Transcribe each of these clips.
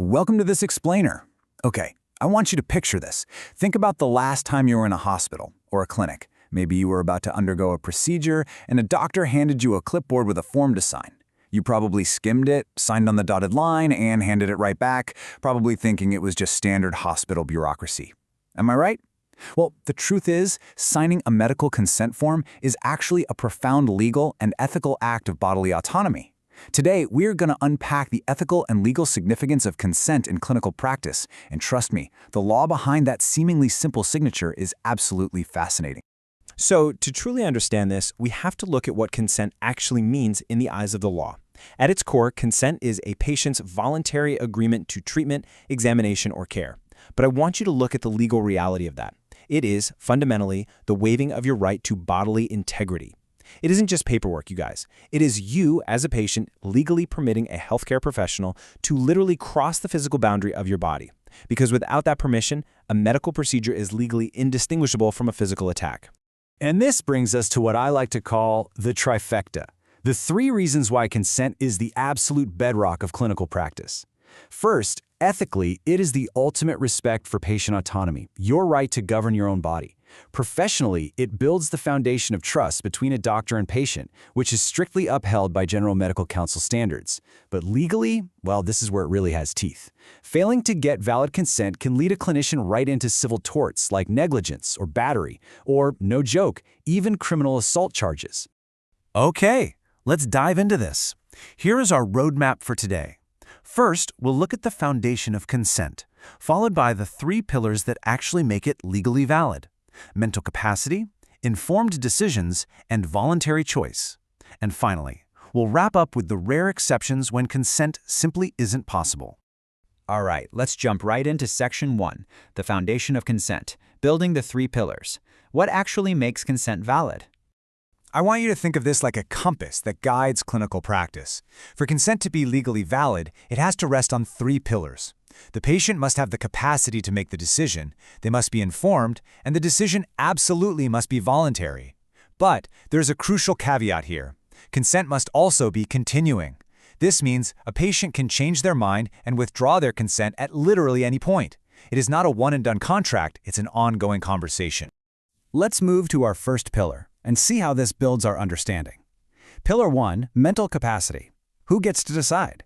Welcome to this explainer. Okay, I want you to picture this. Think about the last time you were in a hospital or a clinic. Maybe you were about to undergo a procedure and a doctor handed you a clipboard with a form to sign. You probably skimmed it, signed on the dotted line, and handed it right back, probably thinking it was just standard hospital bureaucracy. Am I right? Well, the truth is, signing a medical consent form is actually a profound legal and ethical act of bodily autonomy. Today, we're going to unpack the ethical and legal significance of consent in clinical practice, and trust me, the law behind that seemingly simple signature is absolutely fascinating. So, to truly understand this, we have to look at what consent actually means in the eyes of the law. At its core, consent is a patient's voluntary agreement to treatment, examination, or care. But I want you to look at the legal reality of that. It is, fundamentally, the waiving of your right to bodily integrity. It isn't just paperwork, you guys. It is you, as a patient, legally permitting a healthcare professional to literally cross the physical boundary of your body. Because without that permission, a medical procedure is legally indistinguishable from a physical attack. And this brings us to what I like to call the trifecta. The 3 reasons why consent is the absolute bedrock of clinical practice. First, ethically, it is the ultimate respect for patient autonomy, your right to govern your own body. Professionally, it builds the foundation of trust between a doctor and patient, which is strictly upheld by General Medical Council standards. But legally, well, this is where it really has teeth. Failing to get valid consent can lead a clinician right into civil torts like negligence or battery, or, no joke, even criminal assault charges. Okay, let's dive into this. Here is our roadmap for today. First, we'll look at the foundation of consent, followed by the 3 pillars that actually make it legally valid: mental capacity, informed decisions, and voluntary choice. And finally, we'll wrap up with the rare exceptions when consent simply isn't possible. All right, let's jump right into Section 1, the foundation of consent, building the 3 pillars. What actually makes consent valid? I want you to think of this like a compass that guides clinical practice. For consent to be legally valid, it has to rest on 3 pillars. The patient must have the capacity to make the decision, they must be informed, and the decision absolutely must be voluntary. But there's a crucial caveat here. Consent must also be continuing. This means a patient can change their mind and withdraw their consent at literally any point. It is not a one-and-done contract, it's an ongoing conversation. Let's move to our first pillar and see how this builds our understanding. Pillar 1, mental capacity. Who gets to decide?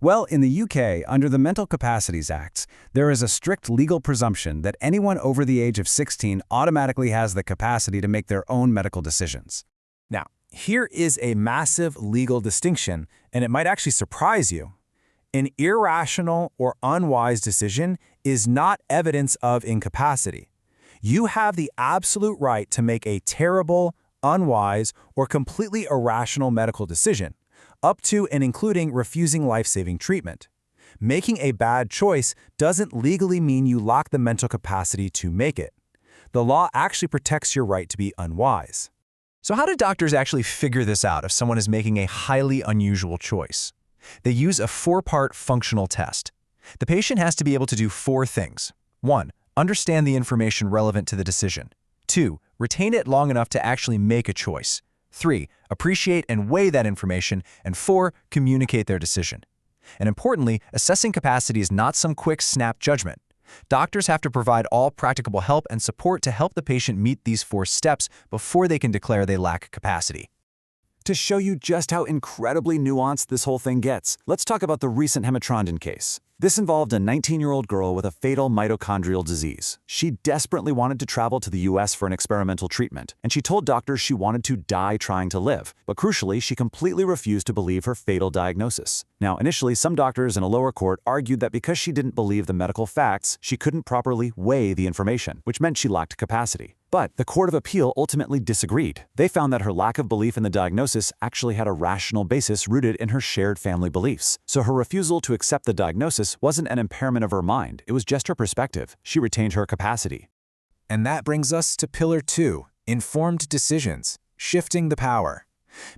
Well, in the UK, under the Mental Capacities Acts, there is a strict legal presumption that anyone over the age of 16 automatically has the capacity to make their own medical decisions. Now, here is a massive legal distinction, and it might actually surprise you. An irrational or unwise decision is not evidence of incapacity. You have the absolute right to make a terrible, unwise, or completely irrational medical decision, up to and including refusing life-saving treatment. Making a bad choice doesn't legally mean you lack the mental capacity to make it. The law actually protects your right to be unwise. So how do doctors actually figure this out if someone is making a highly unusual choice? They use a 4-part functional test. The patient has to be able to do 4 things. 1. Understand the information relevant to the decision. 2. Retain it long enough to actually make a choice. 3. Appreciate and weigh that information. And 4. Communicate their decision. And importantly, assessing capacity is not some quick snap judgment. Doctors have to provide all practicable help and support to help the patient meet these 4 steps before they can declare they lack capacity. To show you just how incredibly nuanced this whole thing gets, let's talk about the recent hematrondan case. This involved a 19-year-old girl with a fatal mitochondrial disease. She desperately wanted to travel to the US for an experimental treatment, and she told doctors she wanted to die trying to live. But crucially, she completely refused to believe her fatal diagnosis. Now, initially, some doctors in a lower court argued that because she didn't believe the medical facts, she couldn't properly weigh the information, which meant she lacked capacity. But the Court of Appeal ultimately disagreed. They found that her lack of belief in the diagnosis actually had a rational basis rooted in her shared family beliefs. So her refusal to accept the diagnosis wasn't an impairment of her mind, it was just her perspective. She retained her capacity. And that brings us to Pillar 2, informed decisions, shifting the power.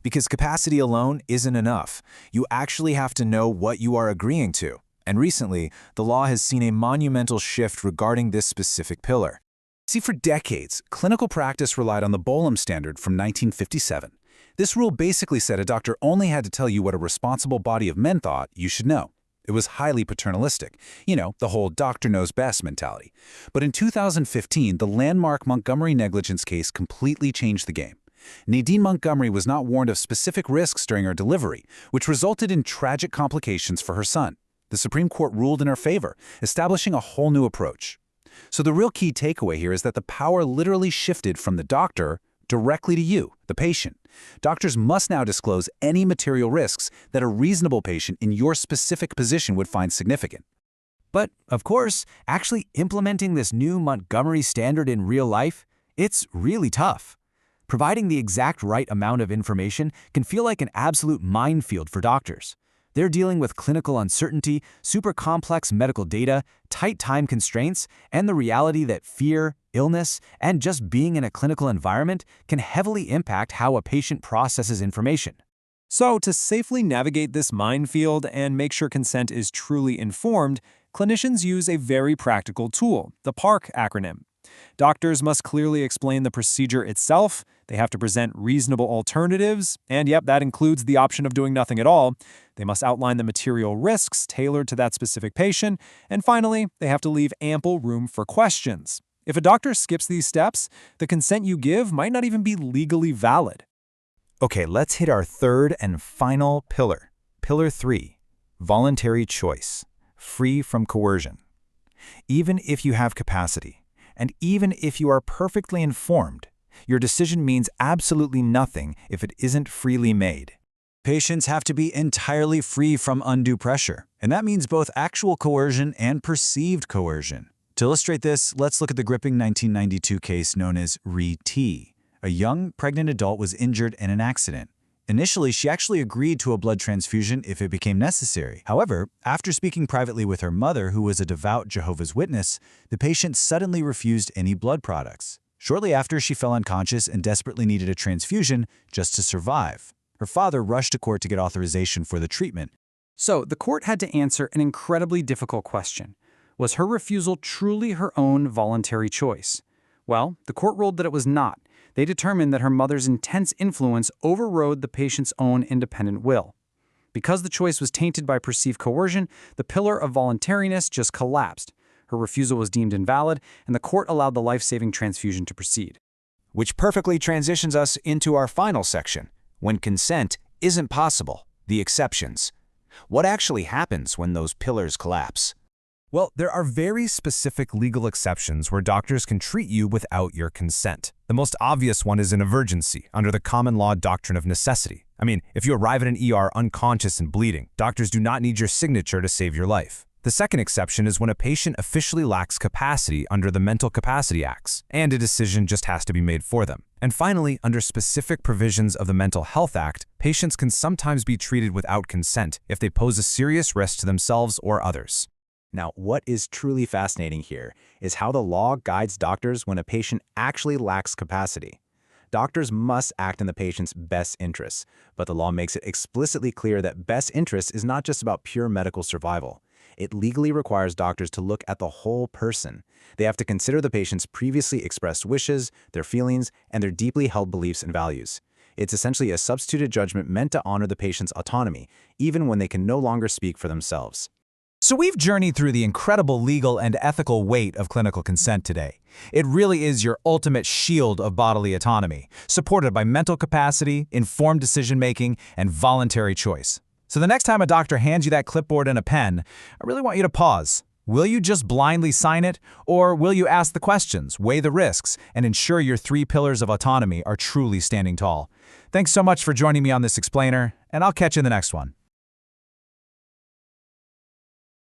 Because capacity alone isn't enough. You actually have to know what you are agreeing to. And recently, the law has seen a monumental shift regarding this specific pillar. See, for decades, clinical practice relied on the Bolam standard from 1957. This rule basically said a doctor only had to tell you what a responsible body of men thought you should know. It was highly paternalistic. The whole doctor knows best mentality. But in 2015, the landmark Montgomery negligence case completely changed the game. Nadine Montgomery was not warned of specific risks during her delivery, which resulted in tragic complications for her son. The Supreme Court ruled in her favor, establishing a whole new approach. So the real key takeaway here is that the power literally shifted from the doctor directly to you, the patient. Doctors must now disclose any material risks that a reasonable patient in your specific position would find significant. But, of course, actually implementing this new Montgomery standard in real life, it's really tough. Providing the exact right amount of information can feel like an absolute minefield for doctors. They're dealing with clinical uncertainty, super complex medical data, tight time constraints, and the reality that fear, illness, and just being in a clinical environment can heavily impact how a patient processes information. So, to safely navigate this minefield and make sure consent is truly informed, clinicians use a very practical tool, the PARC acronym. Doctors must clearly explain the procedure itself, they have to present reasonable alternatives, and yep, that includes the option of doing nothing at all. They must outline the material risks tailored to that specific patient, and finally, they have to leave ample room for questions. If a doctor skips these steps, the consent you give might not even be legally valid. Okay, let's hit our third and final pillar. Pillar 3, voluntary choice, free from coercion. Even if you have capacity, and even if you are perfectly informed, your decision means absolutely nothing if it isn't freely made. Patients have to be entirely free from undue pressure, and that means both actual coercion and perceived coercion. To illustrate this, let's look at the gripping 1992 case known as Re-T. A young, pregnant adult was injured in an accident. Initially, she actually agreed to a blood transfusion if it became necessary. However, after speaking privately with her mother, who was a devout Jehovah's Witness, the patient suddenly refused any blood products. Shortly after, she fell unconscious and desperately needed a transfusion just to survive. Her father rushed to court to get authorization for the treatment. So, the court had to answer an incredibly difficult question. Was her refusal truly her own voluntary choice? Well, the court ruled that it was not. They determined that her mother's intense influence overrode the patient's own independent will. Because the choice was tainted by perceived coercion, the pillar of voluntariness just collapsed. Her refusal was deemed invalid, and the court allowed the life-saving transfusion to proceed. Which perfectly transitions us into our final section, when consent isn't possible, the exceptions. What actually happens when those pillars collapse? Well, there are very specific legal exceptions where doctors can treat you without your consent. The most obvious one is an emergency, under the common law doctrine of necessity. I mean, if you arrive at an ER unconscious and bleeding, doctors do not need your signature to save your life. The second exception is when a patient officially lacks capacity under the Mental Capacity Acts, and a decision just has to be made for them. And finally, under specific provisions of the Mental Health Act, patients can sometimes be treated without consent if they pose a serious risk to themselves or others. Now, what is truly fascinating here is how the law guides doctors when a patient actually lacks capacity. Doctors must act in the patient's best interests, but the law makes it explicitly clear that best interest is not just about pure medical survival. It legally requires doctors to look at the whole person. They have to consider the patient's previously expressed wishes, their feelings, and their deeply held beliefs and values. It's essentially a substituted judgment meant to honor the patient's autonomy, even when they can no longer speak for themselves. So we've journeyed through the incredible legal and ethical weight of clinical consent today. It really is your ultimate shield of bodily autonomy, supported by mental capacity, informed decision-making, and voluntary choice. So the next time a doctor hands you that clipboard and a pen, I really want you to pause. Will you just blindly sign it, or will you ask the questions, weigh the risks, and ensure your 3 pillars of autonomy are truly standing tall? Thanks so much for joining me on this explainer, and I'll catch you in the next one.